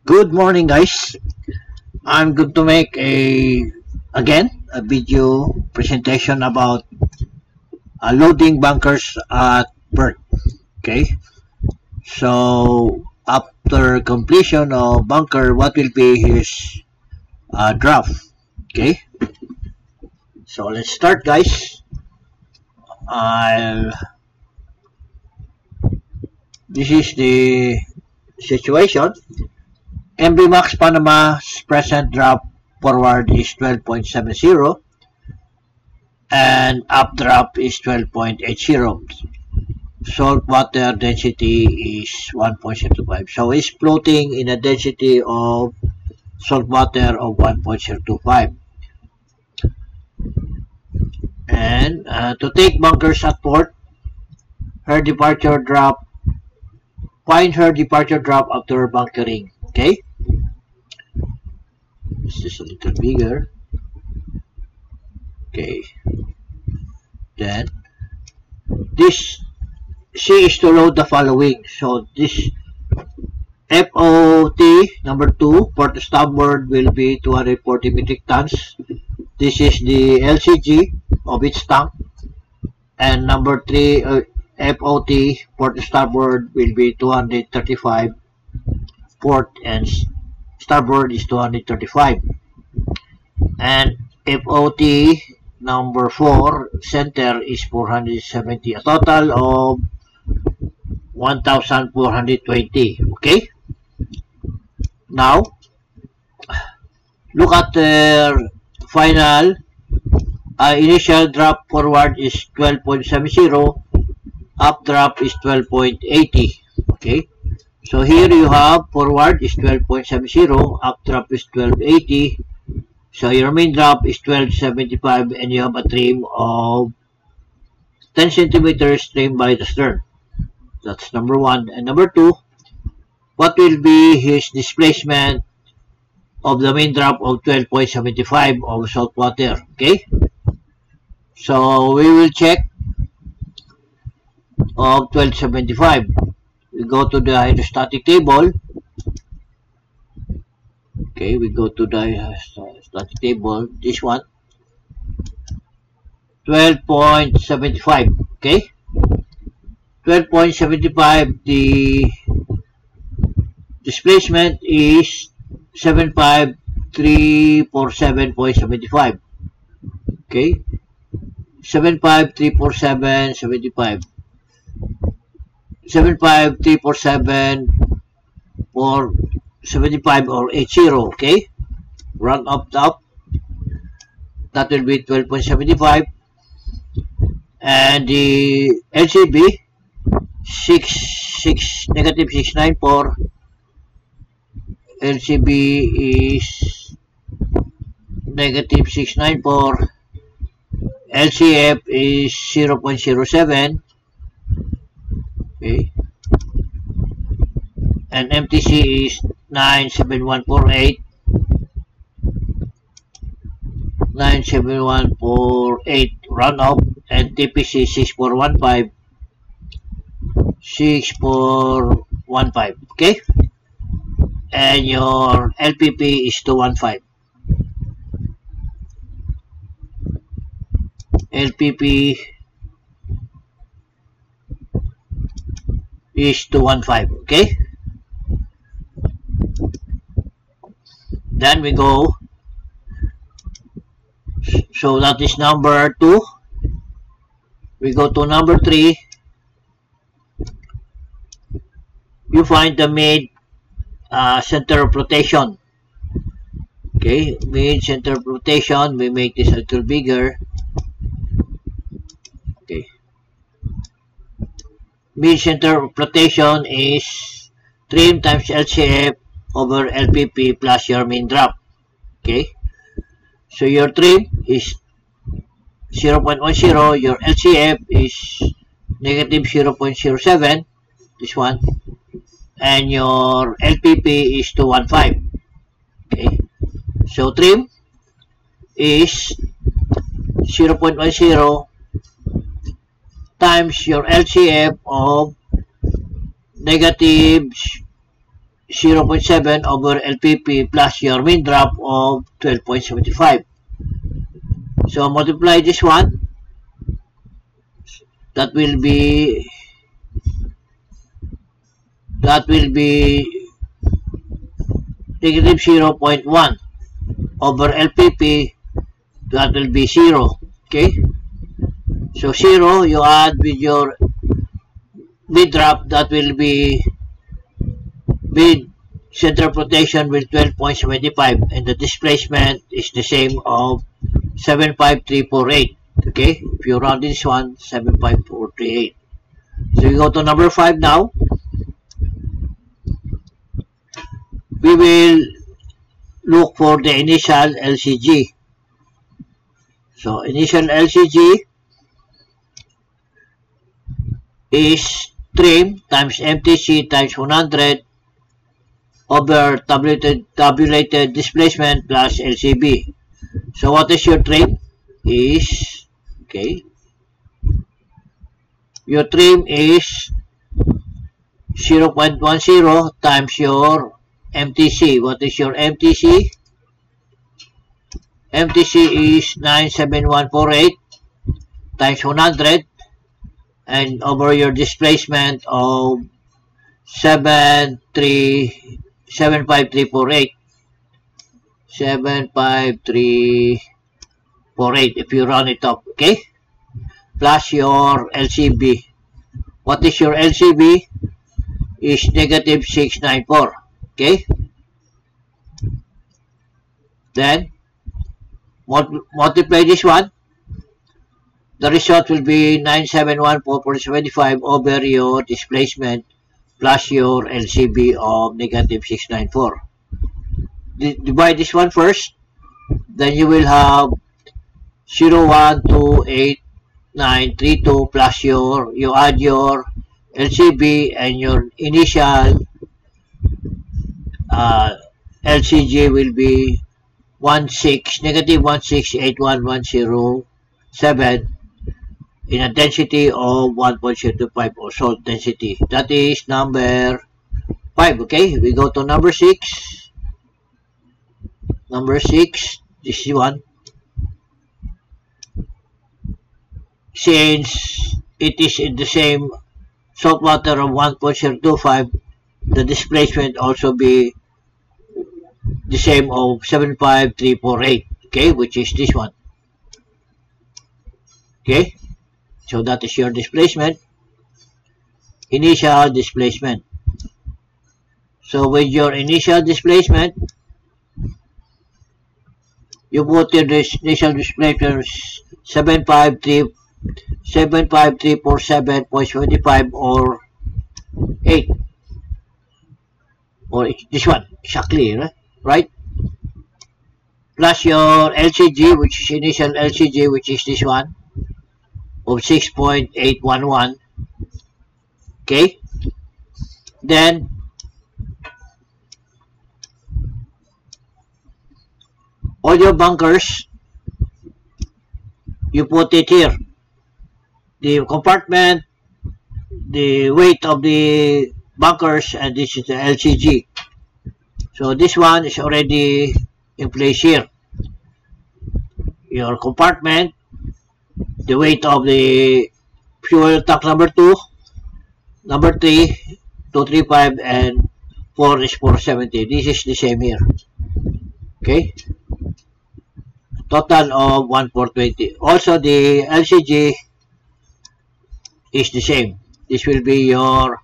Good morning, guys. I'm going to make a video presentation about loading bunkers at Perth. Okay, so after completion of bunker, what will be his draft? Okay, so let's start, guys. This is the situation. MB Max Panama's present drop forward is 12.70 and updraft is 12.80. Salt water density is 1.05. So it's floating in a density of salt water of 1.025. And to take bunkers at port, find her departure drop after bunkering. Okay, this is a little bigger. Okay, then this C is to load the following. So this FOT number 2 port to starboard will be 240 metric tons. This is the LCG of its tank, and number 3 FOT port to starboard will be 235. Port and starboard is 235, and FOT number 4 center is 470, a total of 1420. Okay, now look at the final initial drop forward is 12.70, updraft is 12.80. okay, so here you have forward is 12.70, updraft is 12.80. So your main drop is 12.75, and you have a trim of 10 centimeters trim by the stern. That's number 1. And number 2, what will be his displacement of the main drop of 12.75 of salt water? Okay, so we will check of 12.75. We go to the hydrostatic table. Okay, we go to the hydrostatic table. This one, 12.75. okay, 12.75. The displacement is 75347.75. okay, 75347.75. 75347 or 75 or 80. okay, round up top, that will be 12.75. and the LCB negative 694. LCB is negative 694. LCF is 0.07. okay, and MTC is 97148. 97148 round up, and TPC 6415. 6415. okay, and your LPP is 215. LPP is 215. okay, then we go. So that is number 2. We go to number 3. You find the mid center of rotation. Okay, mid center of rotation. We make this a little bigger. Okay, mid center of rotation is trim times LCF over LPP plus your main drop. Okay, so your trim is 0.10, your LCF is negative 0.07, this one, and your LPP is 215. okay, so trim is 0.10 times your LCF of negative 0.7 over LPP plus your mean drop of 12.75. So multiply this one. That will be negative 0.1 over LPP. That will be 0. Okay. So 0 you add with your mid drop, that will be mid center of rotation with 12.75, and the displacement is the same of 75348. Okay, if you round this one, 75438. So you go to number 5 now. We will look for the initial LCG. So initial LCG is trim times MTC times 100 over tabulated displacement plus LCB. So what is your trim? Is, okay, your trim is 0.10 times your MTC. What is your MTC? MTC is 97148 times 100 and over your displacement of 75348. 75348 if you round it up, okay? Plus your LCB. What is your LCB? Is negative 694, okay? Then multiply this one. The result will be 971.475 over your displacement plus your LCB of negative 694. Divide this one first, then you will have 0.12892 plus you add your LCB and your initial LCG will be negative 1681107 in a density of 1.025 or salt density. That is number 5. Okay, we go to number 6. Number 6, this one. Since it is in the same salt water of 1.025, the displacement also be the same of 75348, okay, which is this one. Okay, so that is your displacement, initial displacement. So with your initial displacement, you put in this initial displacement 75347.75 or 8, or this one exactly, right? Plus your LCG, which is initial LCG, which is this one of 6.811. Okay, then all your bunkers, you put it here. The compartment, the weight of the bunkers, and this is the LCG. So this one is already in place here. Your compartment, the weight of the fuel tank number 2, number 3, 235, and 4 is 470. This is the same here. Okay. Total of 1420. Also the LCG is the same. This will be your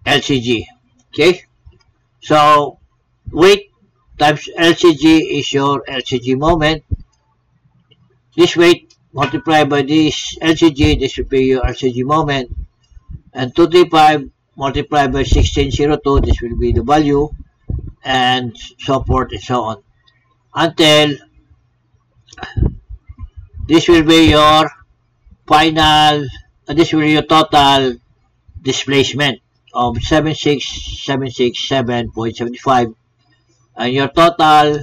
LCG. Okay. So weight times LCG is your LCG moment. This weight multiplied by this LCG, this will be your LCG moment. And 235 multiplied by 1602, this will be the value, and so forth and so on. Until this will be your final, this will be your total displacement of 76767.75, and your total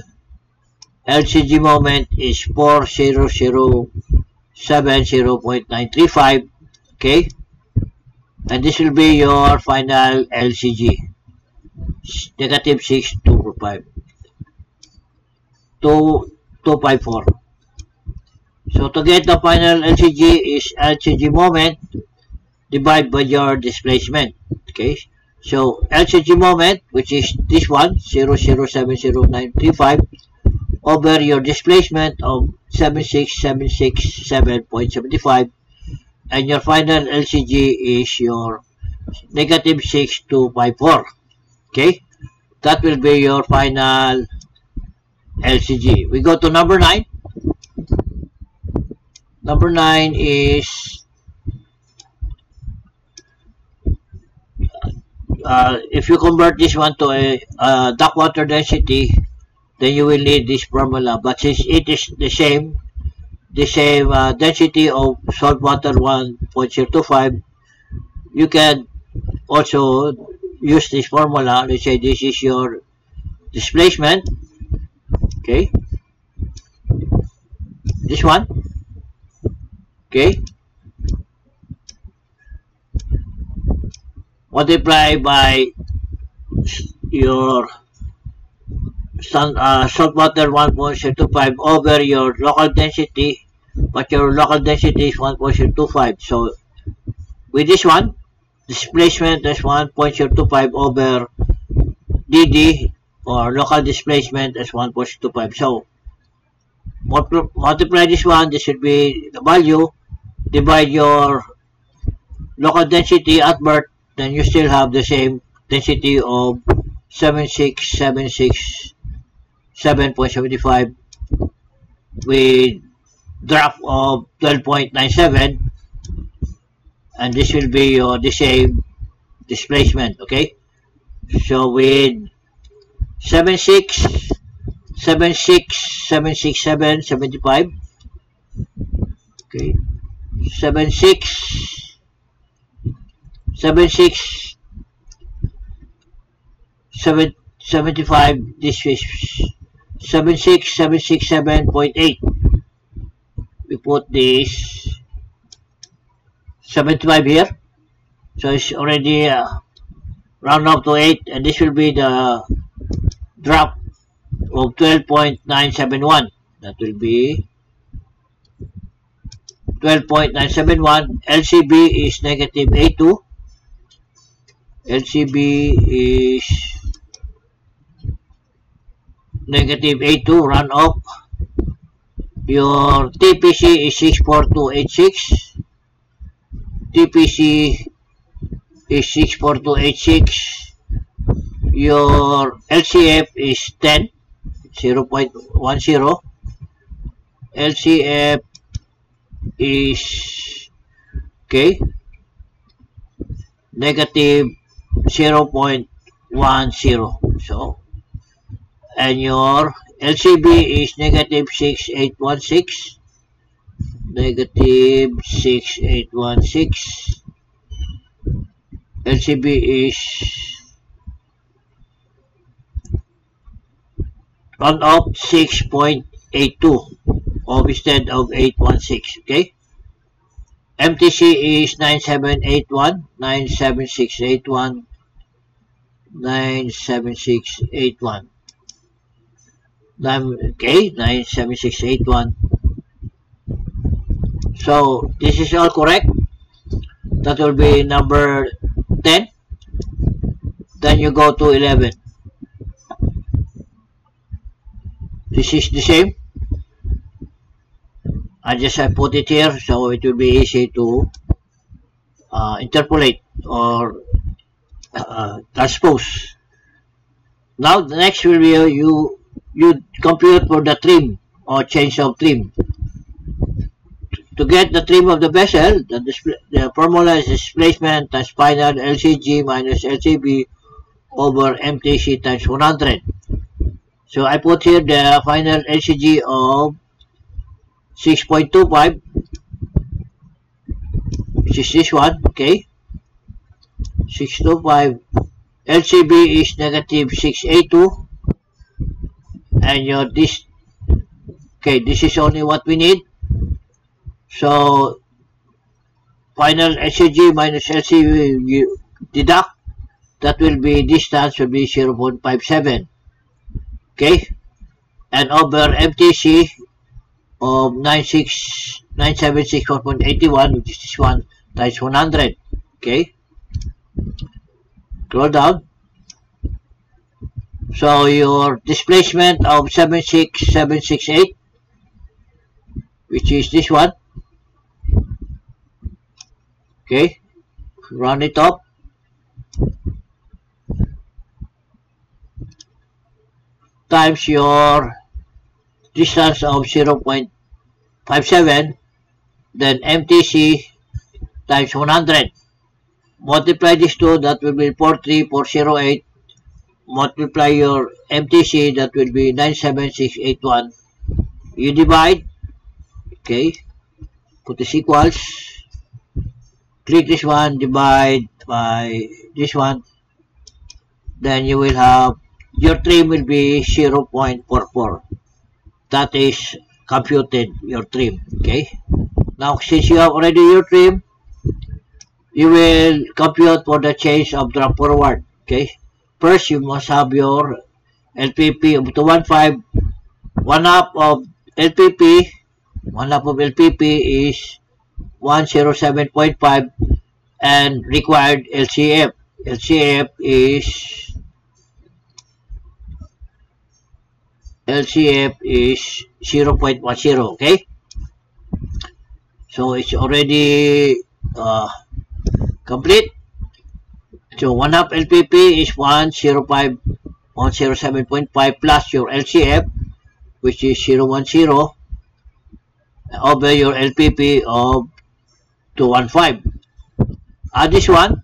LCG moment is 4007.935. Okay, and this will be your final LCG. negative 6,254. So to get the final LCG is LCG moment divided by your displacement. Okay, so LCG moment, which is this one, 0.07095, over your displacement of 76767.75, and your final LCG is your negative 6,254. Okay, that will be your final LCG. We go to number 9. Number 9 is if you convert this one to a duct water density, then you will need this formula. But since it is the same density of salt water 1.025, you can also use this formula. Let's say this is your displacement. Okay, this one. Okay, multiply by your salt water 1.025 over your local density, but your local density is 1.025. So with this one, displacement is 1.025 over DD, or local displacement is 1.025. So multiply this one, this should be the value, divide your local density at birth, then you still have the same density of 767.75 with drop of 12.97, and this will be your the same displacement. Okay, so with 76775, okay, 75, this is 76767.8. We put this 75 here, so it's already round up to 8, and this will be the drop of 12.971. That will be 12.971. LCB is negative A2. LCB is negative A2, run off. Your TPC is 64286. TPC is 64286. Your LCF is 10, 0.10. LCF is, okay, negative 0.10. So, and your LCB is negative 6816. Negative 6816. LCB is round up 6.82 instead of 816. Okay, MTC is 9781, 97681, 97681. Okay, 97681. So this is all correct. That will be number 10. Then you go to 11. This is the same. I just put it here so it will be easy to interpolate or transpose. Now the next will be you compute for the trim or change of trim. To get the trim of the vessel, the formula is displacement times final LCG minus LCB over MTC times 100. So I put here the final LCG of 6.25, which is this one. Okay, 625. LCB is negative 682, and your this. Okay, this is only what we need. So final LCG minus LCB, you deduct that will be distance will be 0.57. Okay, and over MTC of 976.81, which is this one, times 100. Okay, scroll down. So your displacement of 76768, which is this one. Okay, round it up. Times your distance of 0.57, then MTC times 100. Multiply these two, that will be 43408. Multiply your MTC, that will be 97681. You divide. Okay, put this equals. Click this one, divide by this one. Then you will have your trim will be 0.44. That is computed your trim. Okay. Now, since you have already your trim, you will compute for the change of drop forward. Okay. First, you must have your LPP of 215. One half of LPP is 107.5, and required LCF. LCF is 0.10. Okay, so it's already complete. So 1 half LPP is 107.5 plus your LCF, which is 010, over your LPP of 215. Add this one,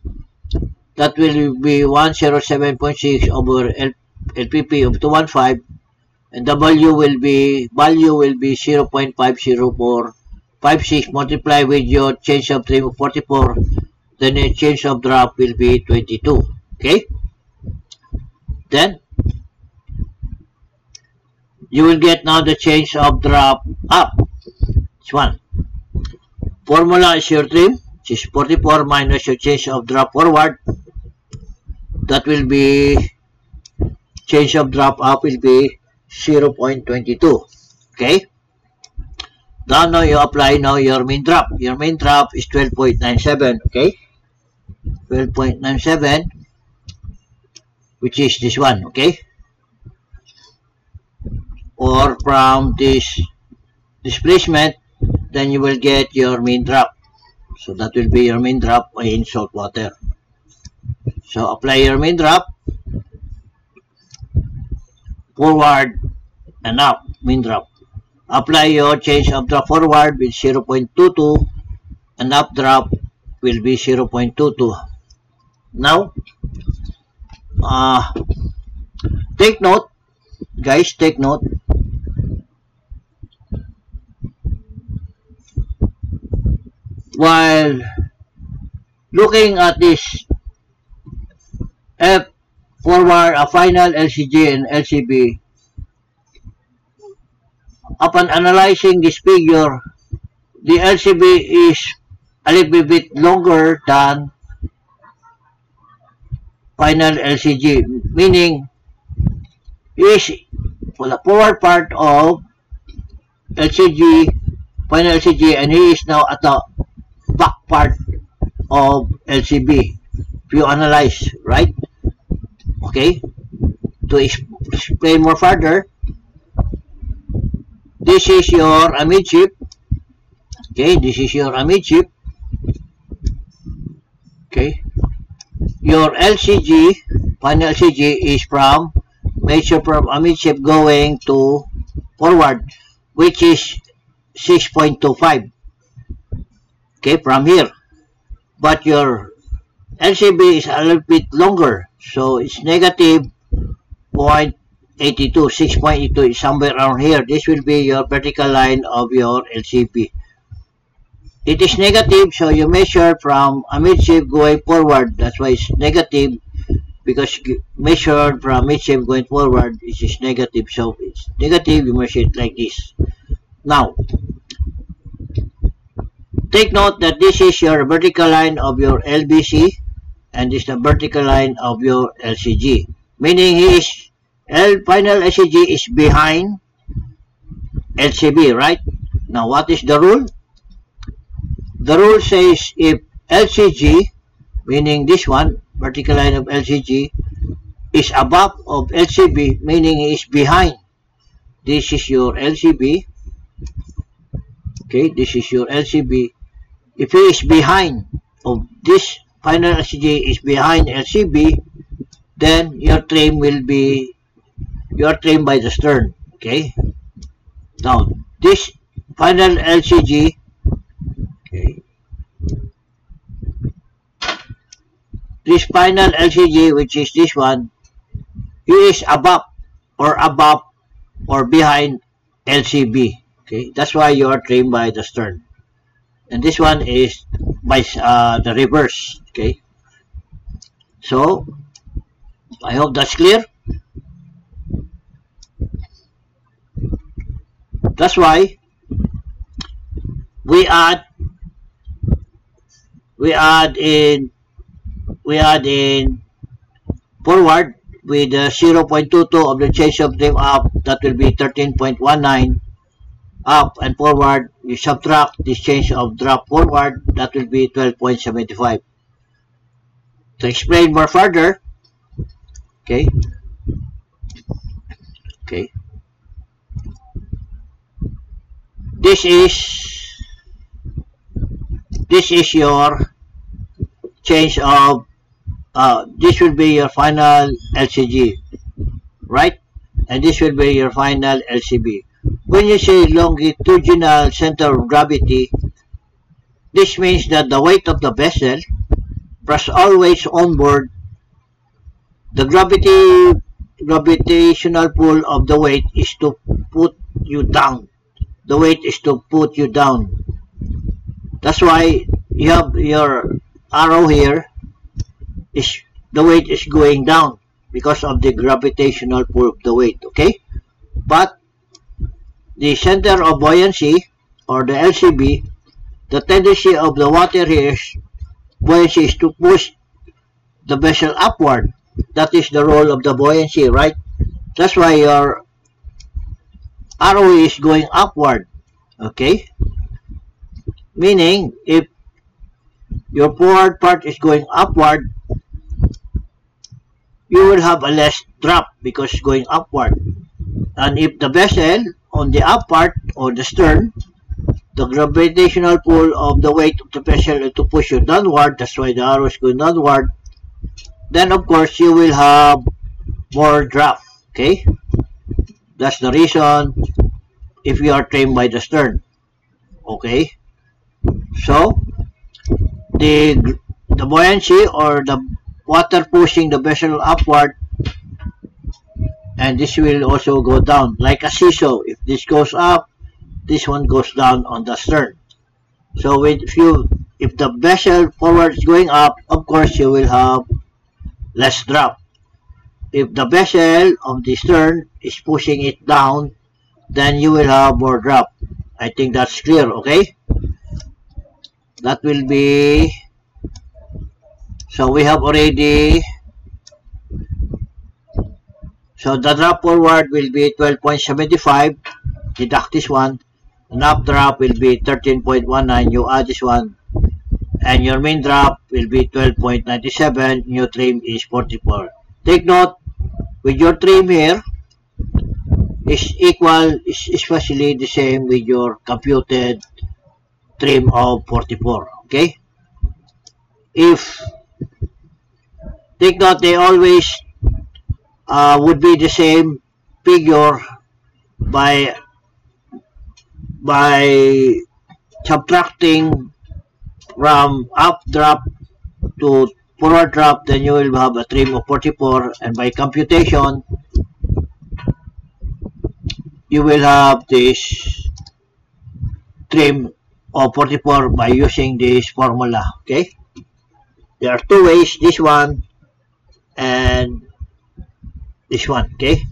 that will be 107.6 over LPP of 215, and value will be 0.50456. Multiply with your change of trim of 44, then the change of drop will be 22. Okay, then you will get now the change of drop up. This one formula is your trim, which is 44 minus your change of drop forward. That will be change of drop up will be 0.22. Okay, now you apply now your mean drop. Your mean drop is 12.97. Okay, 12.97, which is this one. Okay, or from this displacement, then you will get your mean drop. So that will be your mean drop in salt water. So apply your mean drop, forward and up, mean drop. Apply your change of drop forward with 0.22, and up drop will be 0.22. Now, take note, guys, take note. While looking at this F forward, a final LCG and LCB, upon analyzing this figure, the LCB is a little bit longer than final LCG, meaning is for the forward part of LCG, final LCG, and he is now at the back part of LCB. If you analyze, right? Okay, to explain more further, this is your amidship. Okay, this is your amidship. Okay, your LCG, final LCG is from measure from amidship going to forward, which is 6.25. Okay, from here. But your LCB is a little bit longer, so it's negative 0.82, 6.82 is somewhere around here. This will be your vertical line of your LCB. It is negative, so you measure from amidship going forward. That's why it's negative, because measured from amidship going forward is negative. So it's negative, you measure it like this. Now, take note that this is your vertical line of your LBC, and this is the vertical line of your LCG. Meaning his final LCG is behind LCB, right? Now, what is the rule? The rule says if LCG, meaning this one, vertical line of LCG, is above of LCB, meaning it is behind. This is your LCB. Okay, this is your LCB. If it is behind of this final LCG is behind LCB, then your trim will be, you are trimmed by the stern. Okay. Now, this final LCG, okay, this final LCG, which is this one, it is above or behind LCB. Okay, that's why you are trimmed by the stern. And this one is by the reverse. Okay, so I hope that's clear. That's why we add in forward with 0.22 of the change of trim up, that will be 13.19 up, and forward you subtract this change of drop forward, that will be 12.75. To explain more further, okay, this is your change of this will be your final LCG, right? And this will be your final LCB. When you say longitudinal center of gravity, this means that the weight of the vessel plus always on board, the gravitational pull of the weight is to put you down. The weight is to put you down. That's why you have your arrow here, is the weight is going down because of the gravitational pull of the weight, okay? But the center of buoyancy, or the LCB, the tendency of the water here is buoyancy is to push the vessel upward. That is the role of the buoyancy, right? That's why your arrow is going upward, okay? Meaning, if your forward part is going upward, you will have a less drop because it's going upward. And if the vessel on the up part or the stern, the gravitational pull of the weight of the vessel is to push you downward, that's why the arrow is going downward, then of course you will have more draft, okay? That's the reason if you are trimmed by the stern, okay? So, the buoyancy or the water pushing the vessel upward, and this will also go down like a seesaw. If this goes up, this one goes down on the stern. So if the vessel forward is going up, of course you will have less drop. If the vessel of the stern is pushing it down, then you will have more drop. I think that's clear, okay? That will be, so we have already, so the drop forward will be 12.75, deduct this one, and up drop will be 13.19, you add this one, and your main drop will be 12.97, new trim is 44. Take note, with your trim here, is equal, is especially the same with your computed trim of 44, okay? If, take note, they always would be the same figure by subtracting from up drop to forward drop, then you will have a trim of 44, and by computation you will have this trim of 44 by using this formula, okay? There are two ways, this one and this one, okay?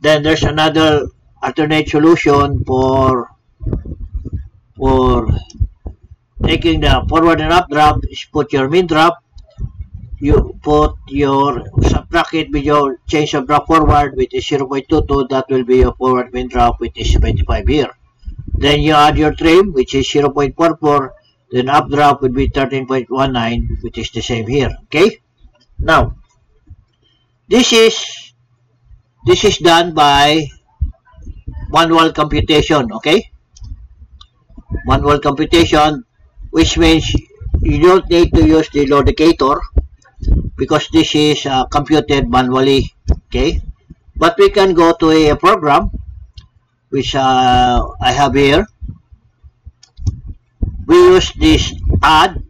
Then there's another alternate solution for taking the forward and up drop, is put your mean drop, you put your subtract it with your change of drop forward, which is 0.22. That will be your forward main drop, which is 25 here. Then you add your trim, which is 0.44. Then updraft would be 13.19, which is the same here. Okay. Now, this is done by manual computation. Okay. Manual computation, which means you don't need to use the Lodicator because this is computed manually. Okay. But we can go to a program which I have here. We use this add.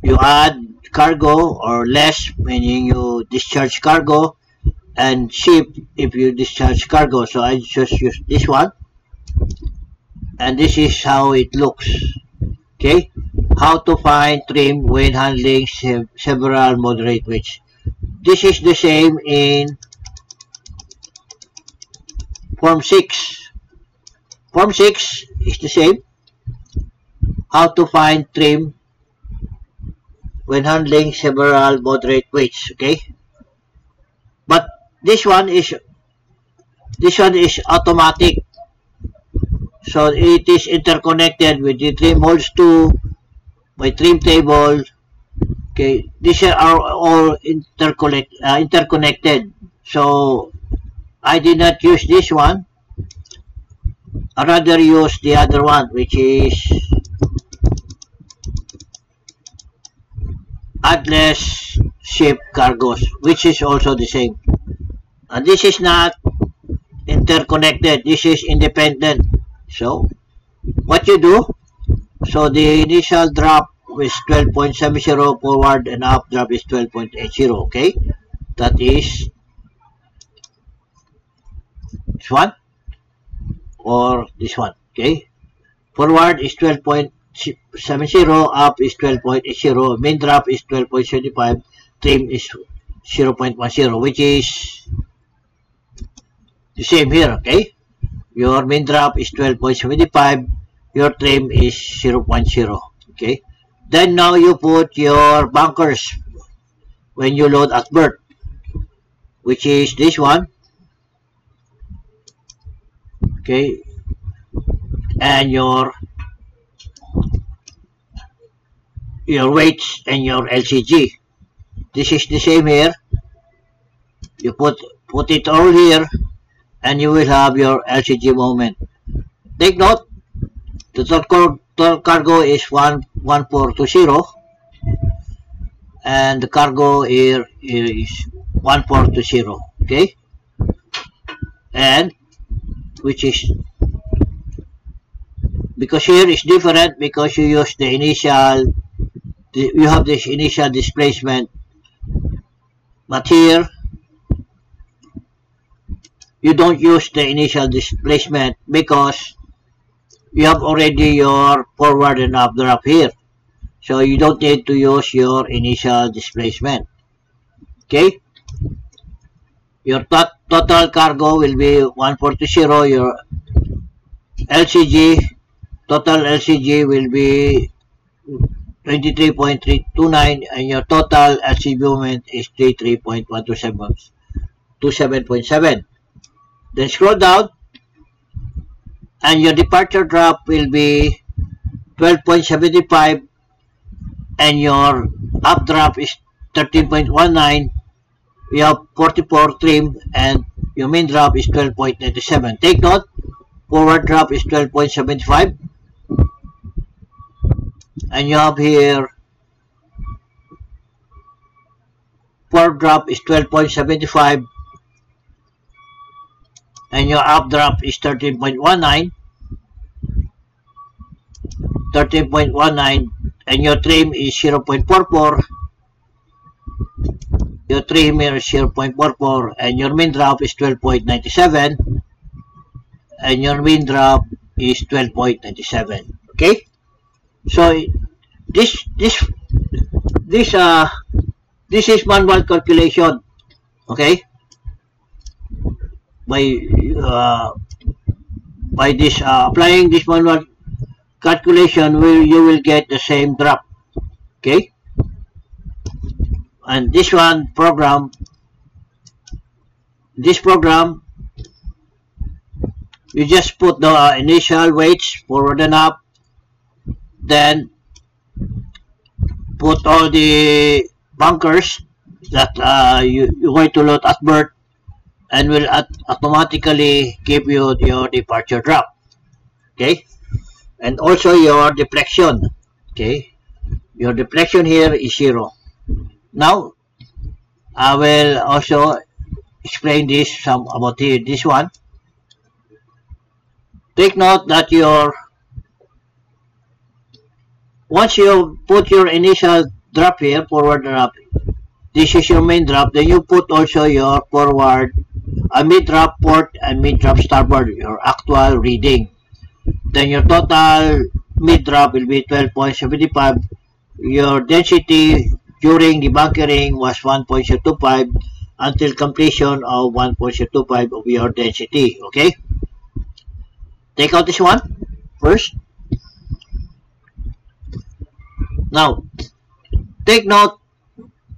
You add cargo or less, meaning you discharge cargo, and ship if you discharge cargo. So I just use this one, and this is how it looks. Okay, how to find trim when handling several moderate weights. This is the same in Form 6. Form 6 is the same. How to find trim when handling several moderate weights. Okay, but this one is automatic, so it is interconnected with the trim holds 2 by trim table. Okay, these are all interconnected, so I did not use this one. I rather use the other one, which is add less, ship cargoes, which is also the same. And this is not interconnected, this is independent. So what you do, so the initial drop is 12.70, forward and up drop is 12.80. okay, that is this one or this one. Okay, forward is 12.70, up is 12.80, main drop is 12.75, trim is 0.10, which is the same here. Okay, your main drop is 12.75, your trim is 0.0. Okay, then now you put your bunkers when you load at berth, which is this one. Okay, and your weights and your LCG. This is the same here. You put it all here, and you will have your LCG moment. Take note, the total cargo is 1420, and the cargo here is 1420. Okay, and which is, because here is different because you use the initial, you have this initial displacement, but here you don't use the initial displacement because you have already your forward and updraft here, so you don't need to use your initial displacement. Okay, your total cargo will be 1420, your LCG, total LCG will be 23.329, and your total LCG movement is 33.127.7. Then scroll down, and your departure drop will be 12.75, and your updraft is 13.19. You have 44 trim, and your main drop is 12.97. Take note, forward drop is 12.75, and you have here forward drop is 12.75, and your updraft is 13.19, and your trim is 0.44. Your trim here is 0.44, and your main drop is 12.97, and your main drop is 12.97. Okay, so this is manual calculation. Okay, by this applying this manual calculation, you will get the same drop. Okay, And this program, you just put the initial weights forward and up, then put all the bunkers that you're going to load at birth, and will automatically give you your departure drop. Okay, and also your deflection. Okay, your deflection here is 0. Now I will also explain this about this one. Take note that once you put your initial drop here, forward drop, this is your main drop, then you put also your forward, mid drop port and mid drop starboard, your actual reading. Then your total mid drop will be 12.75. Your density during the bunkering was 1.25 until completion of 1.25 of your density. Okay, take out this one first. Now take note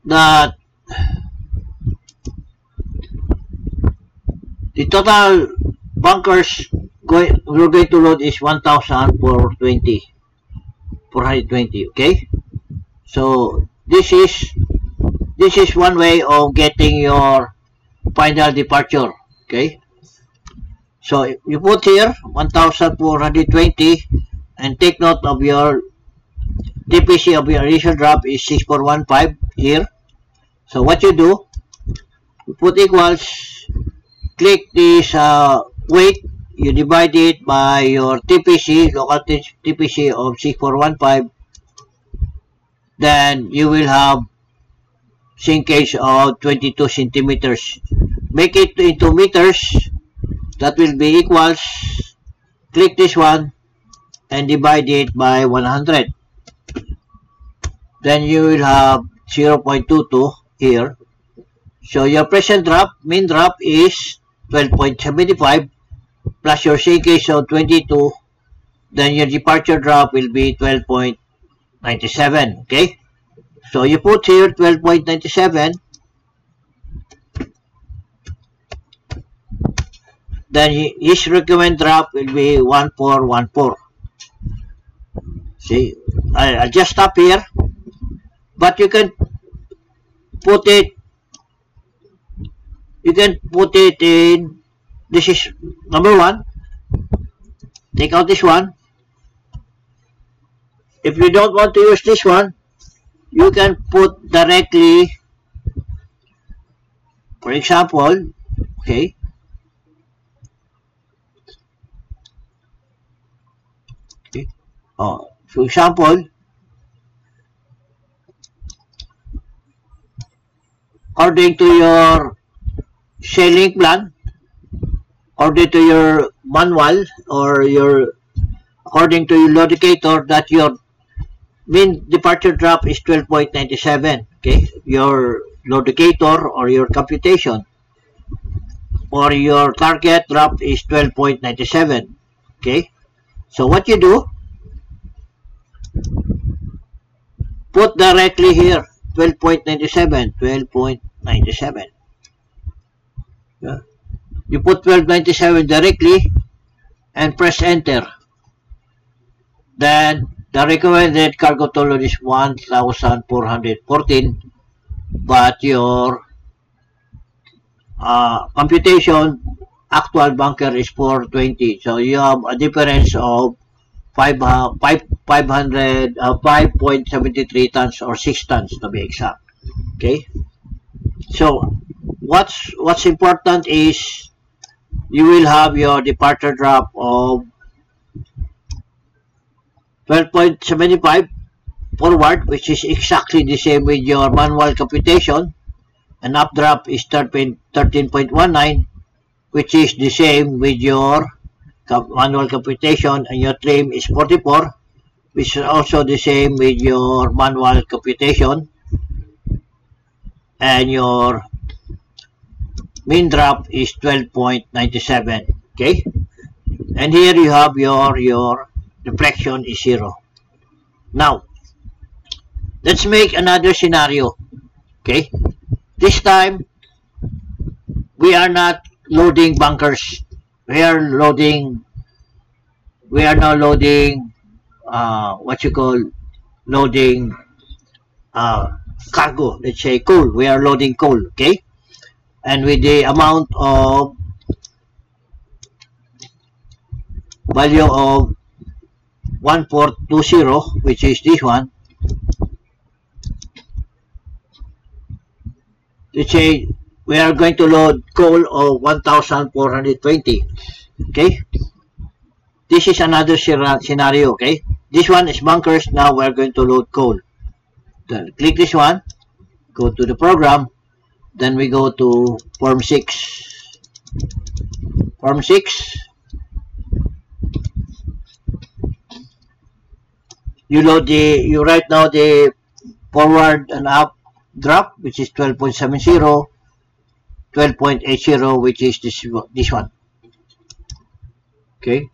that the total bunkers we're going to load is 1,420. Okay, so this is one way of getting your final departure. Okay, so you put here 1,420 and take note of your TPC of your initial drop is 6415 here. So what you do, you put equals, click this weight, you divide it by your TPC, local TPC of 6415, then you will have sinkage of 22 centimeters. Make it into meters, that will be equals, click this one and divide it by 100. Then you will have 0.22 here. So your present drop, mean drop is 12.75 plus your sinkage of 22, then your departure drop will be 12.97. Okay, so you put here 12.97, then his recommended drop will be 1414. See, I'll just stop here, but you can put it in, this is number 1, take out this one. If you don't want to use this one, you can put directly, for example, okay, for example, according to your sailing plan, according to your manual, or according to your loadicator, that your mean departure drop is 12.97. Okay, your loadicator or your computation, or your target drop is 12.97. Okay, so what you do, put directly here 12.97, 12.97. Yeah. You put 12.97 directly and press enter. Then the recommended cargo toll load is 1,414, but your computation actual bunker is 420. So you have a difference of 5.73 tons, or 6 tons to be exact. Okay, so what's important is you will have your departure drop of 12.75 forward, which is exactly the same with your manual computation, and updraft is 13.19, which is the same with your manual computation, and your trim is 44, which is also the same with your manual computation, and your mean drop is 12.97. Okay, and here you have your deflection is 0. Now let's make another scenario. Okay, this time we are not loading bunkers. We are now loading what you call loading cargo. Let's say coal. We are loading coal. Okay, and with the amount of value of 1420, which is this one. Let's say we are going to load coal of 1420. Okay, this is another scenario. Okay, this one is bunkers. Now we are going to load coal. Then click this one, go to the program, then we go to form 6. Form 6, you write now the forward and up drop, which is 12.70, 12.80, which is this one. Okay,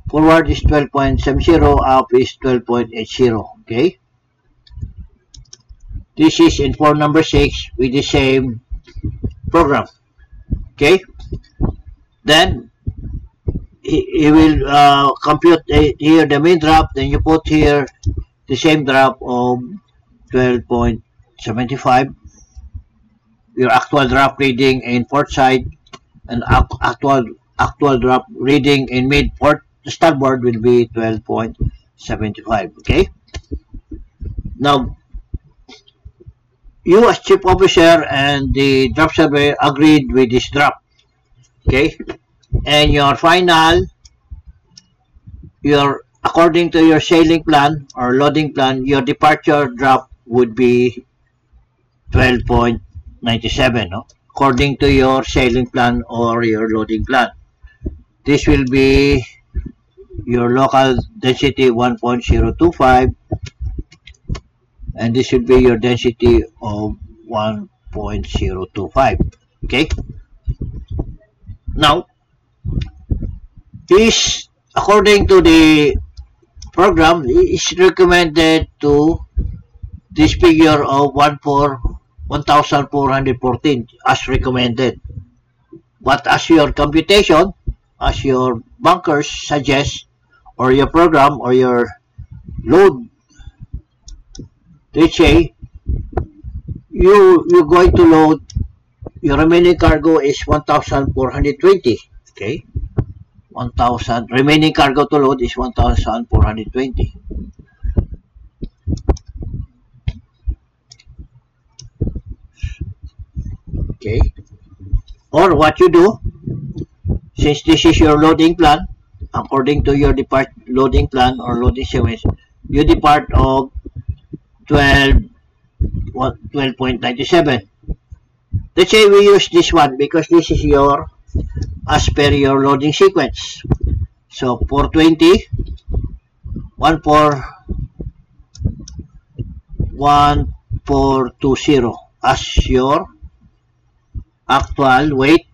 forward is 12.70, up is 12.80. Okay, this is in form number 6 with the same program. Okay, then he will compute here the main drop, then you put here the same drop of 12.75, your actual drop reading in port side, and actual drop reading in mid port starboard will be 12.75. Okay, now you as chief officer and the drop surveyor agreed with this drop. Okay, and your final, according to your sailing plan or loading plan, your departure drop would be 12.97, no? According to your sailing plan or your loading plan. This will be your local density 1.025, and this will be your density of 1.025. Okay, now according to the program, is recommended to this figure of 1,414 as recommended. But as your computation, as your bunkers suggest, or your program or your load, let's say you're going to load, your remaining cargo is 1,420. Okay, 1,000 remaining cargo to load is 1,420. Okay, or what you do, since this is your loading plan, according to your loading plan or loading sequence, you depart of 12.97. Let's say we use this one because this is your as per your loading sequence. So 420, 1420 as your actual weight.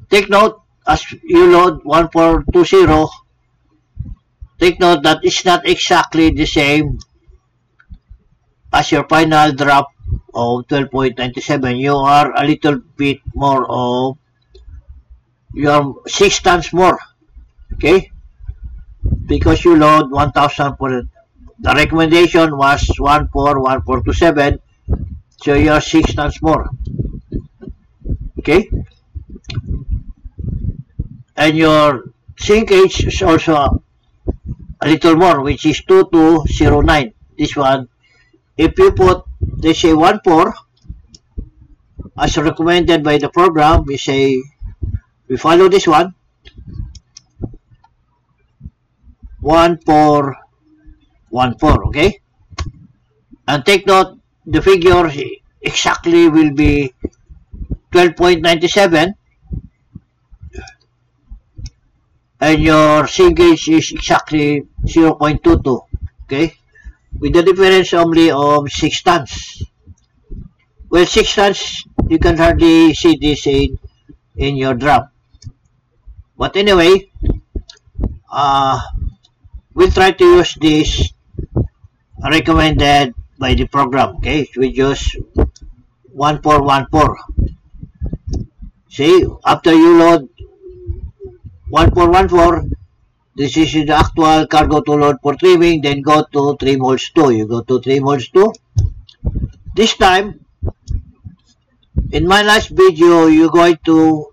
Take note, as you load 1420, take note that it's not exactly the same as your final drop of 12.97. You are a little bit more of, you are 6 tons more. Okay, because you load 1,000 for the recommendation was 1427, so you are 6 tons more. Okay, and your sinkage is also a little more, which is 2209. This one, if you put, they say 14 as recommended by the program, we say we follow this one, 1414. Okay, and take note, the figure exactly will be 12.97, and your sinkage is exactly 0.22. Okay, with the difference only of 6 tons. Well, 6 tons, you can hardly see this in your drop. But anyway, we'll try to use this recommended by the program. Okay, we use 1414. See, after you load 1414, this is the actual cargo to load for trimming. Then go to trim holes 2. You go to trim holes 2. This time, in my last video, you're going to,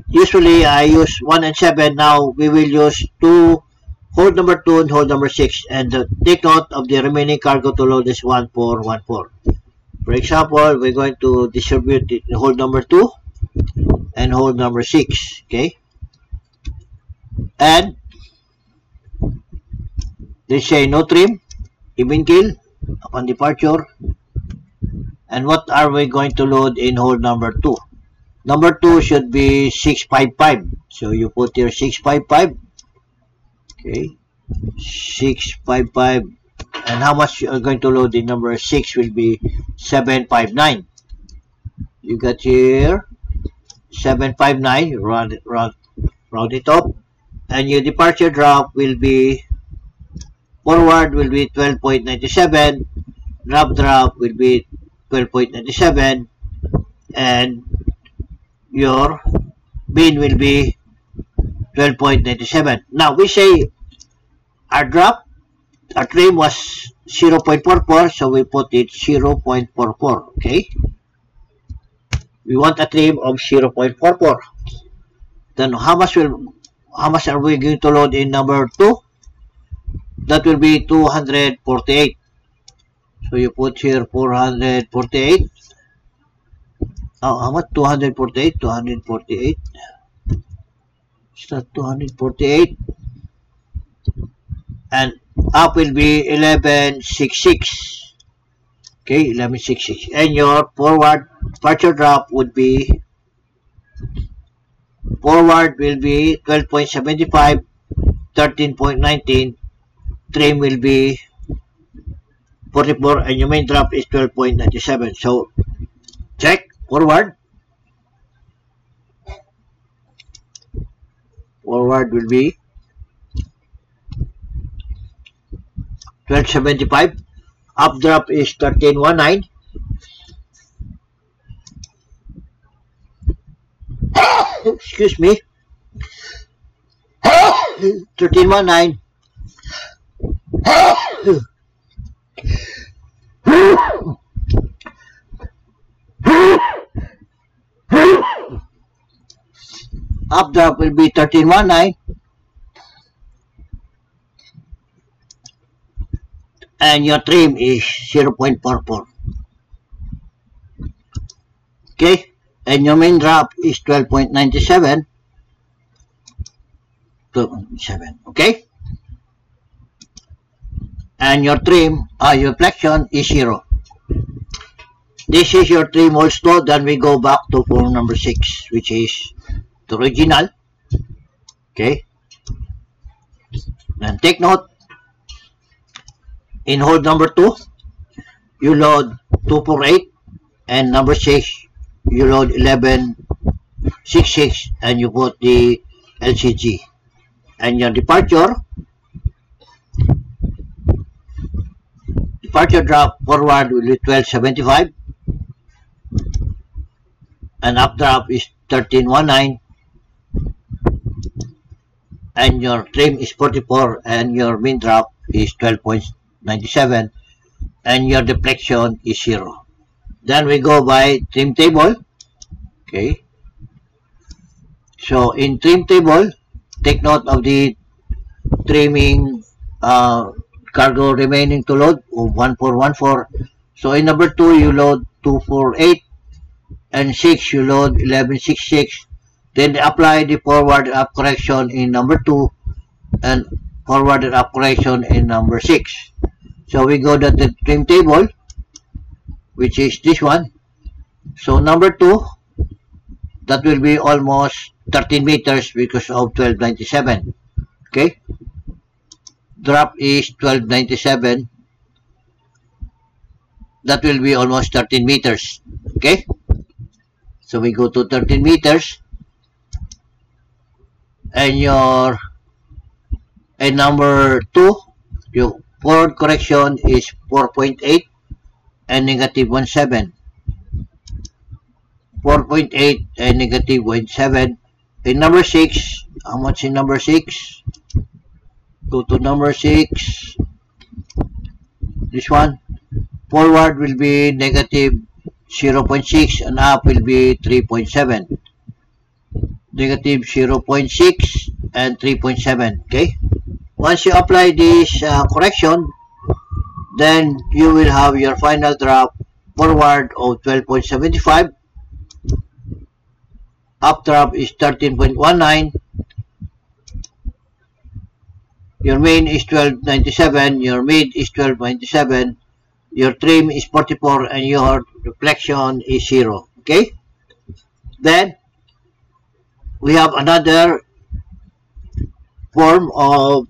usually I use 1 and 7. Now we will use 2, hold number 2 and hold number 6. And take note of the remaining cargo to load is 1414. For example, we're going to distribute it in hold number 2 and hold number 6. Okay. And they say no trim, even kill upon departure. And what are we going to load in hold number 2? Number 2 should be 655. So you put here 655. Okay. 655. And how much you are going to load in number 6 will be 759. You got here 759. Round it up. And your departure drop will be, forward will be 12.97. Drop will be 12.97, and your bin will be 12.97. Now we say our trim was 0.44, so we put it 0.44. Okay, we want a trim of 0.44. Then how much are we going to load in number 2? That will be 248. So you put here 448. Oh, how much? 248. 248. Is that 248? And up will be 1166. Okay, 1166. And your forward departure drop would be, forward will be 12.75, 13.19. Trim will be 44, and your main drop is 12.97. So check forward. Forward will be 1275. Up drop is 1319. Excuse me. 1319. Up drop will be 1319, and your trim is 0.44. Okay, and your main drop is 12.97. 12.7. Okay, and your trim, your flexion is 0. This is your trim also. Then we go back to form number 6, which is the original. Okay, then take note, in hold number 2 you load 248, and number 6 you load 1166, and you put the LCG. And your departure drop forward will be 1275, and up drop is 1319, and your trim is 44, and your main drop is 12.97, and your deflection is 0. Then we go by trim table. Okay, so in trim table, take note of the trimming cargo remaining to load of 1414. So in number 2 you load 248, and 6 you load 1166. Then apply the forward up correction in number 2 and forward up correction in number 6. So we go to the trim table, which is this one. So number 2, that will be almost 13 meters because of 1297. Okay, drop is 1297. That will be almost 13 meters. Okay, so we go to 13 meters, and your number 2, you forward correction is 4.8 and negative 1.7. 4.8 and negative 1.7. In number 6, how much in number 6? Go to number 6. This one. Forward will be negative 0.6 and up will be 3.7. Negative 0.6 and 3.7. Okay. Once you apply this correction, then you will have your final drop forward of 12.75. Up drop is 13.19. Your main is 12.97. Your mid is 12.97. Your trim is 44 and your reflection is 0. Okay. Then we have another form of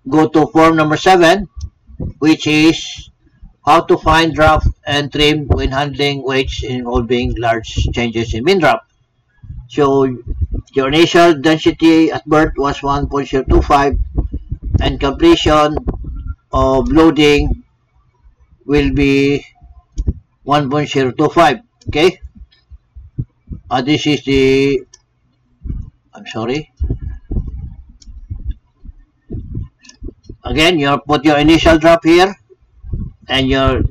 go to form number 7, which is how to find drop and trim when handling weights involving large changes in mean drop. So your initial density at birth was 1.025 and completion of loading will be 1.025. Okay. This is the, I'm sorry. Again, you put your initial drop here and your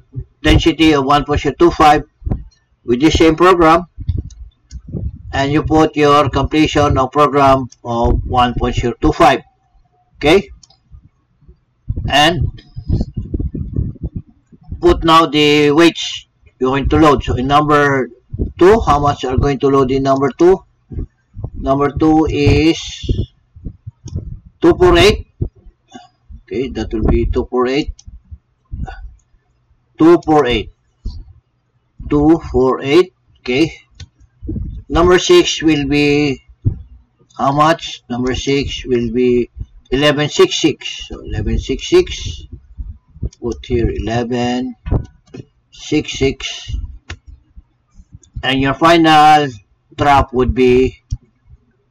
density of 1.025 with the same program, and you put your completion of program of 1.025. Okay. And put now the weights you're going to load. So in number 2, how much are going to load in number 2? Number 2 is 248. Okay, that will be 248. 248. Okay. Number 6 will be how much? Number 6 will be 1166. So 1166. Put here 1166. And your final drop would be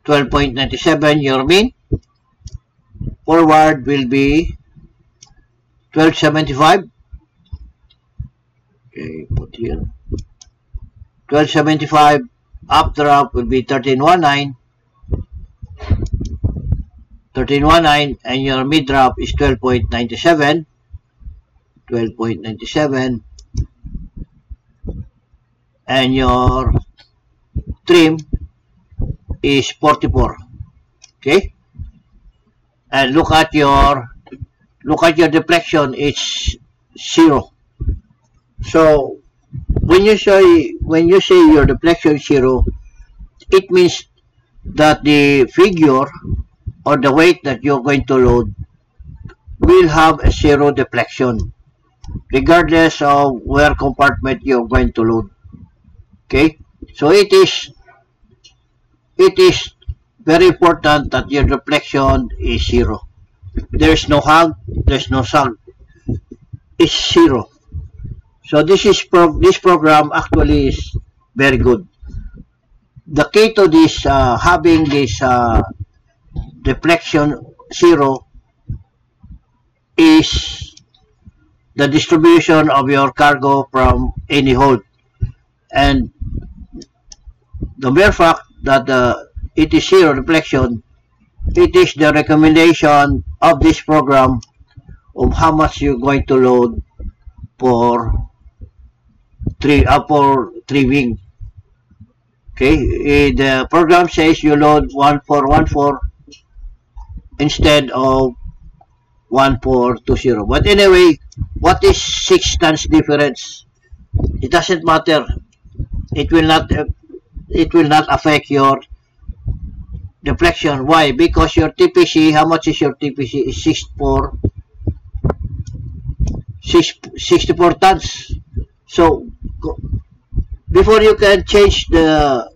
12.97. Your mean. Forward will be 1275. Okay, put here 1275. Up drop will be 1319. 1319, and your mid drop is 12.97. 12.97, and your trim is 44. Okay. And look at your deflection, it's 0. So when you say your deflection is 0, it means that the figure or the weight that you're going to load will have a 0 deflection regardless of where compartment you're going to load. Okay, so it is very important that your deflection is 0. There's no hug, there's no sag. It's 0. So this program actually is very good. The key to this having this deflection 0 is the distribution of your cargo from any hold, and the mere fact that it is 0 deflection, it is the recommendation of this program of how much you're going to load for 3 wing. Okay, the program says you load 1414 instead of 1420. But anyway, what is 6 tons difference? It doesn't matter. It will not affect your deflection. Why? Because your TPC, how much is your TPC? Is 64 tons. So before you can change your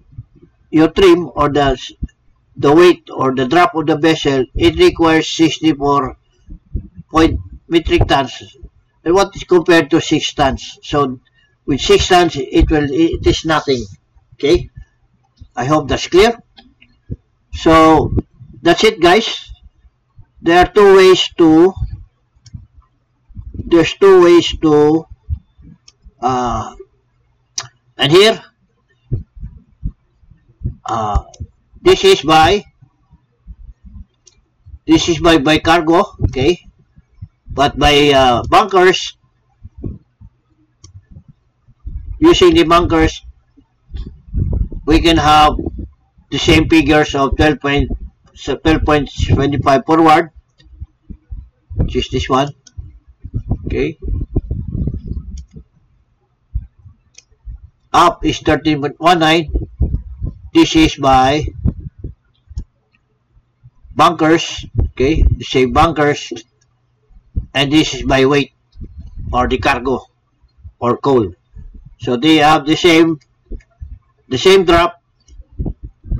trim or the weight or the drop of the vessel, it requires 64 metric tons. And what is compared to 6 tons? So with 6 tons, it is nothing. Okay, I hope that's clear. So that's it, guys. There are two ways to and here this is by cargo, okay, but by bunkers, using the bunkers we can have the same figures of 12.25 forward, which is this one, okay. Up is 13.19. This is by bunkers, okay, the same bunkers, and this is by weight or the cargo or coal. So they have the same drop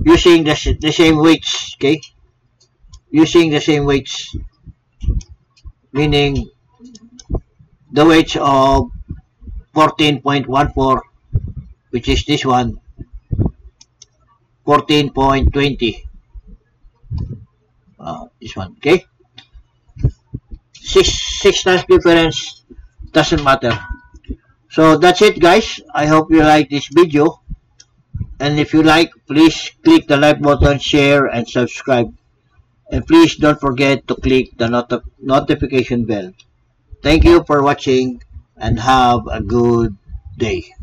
using the same weights, okay, using the same weights, meaning the weights of 14.14, which is this one, 14.20, this one, okay. 6 times difference doesn't matter. So that's it, guys. I hope you like this video, and if you like, please click the like button, share, and subscribe, and please don't forget to click the notification bell. Thank you for watching, and have a good day.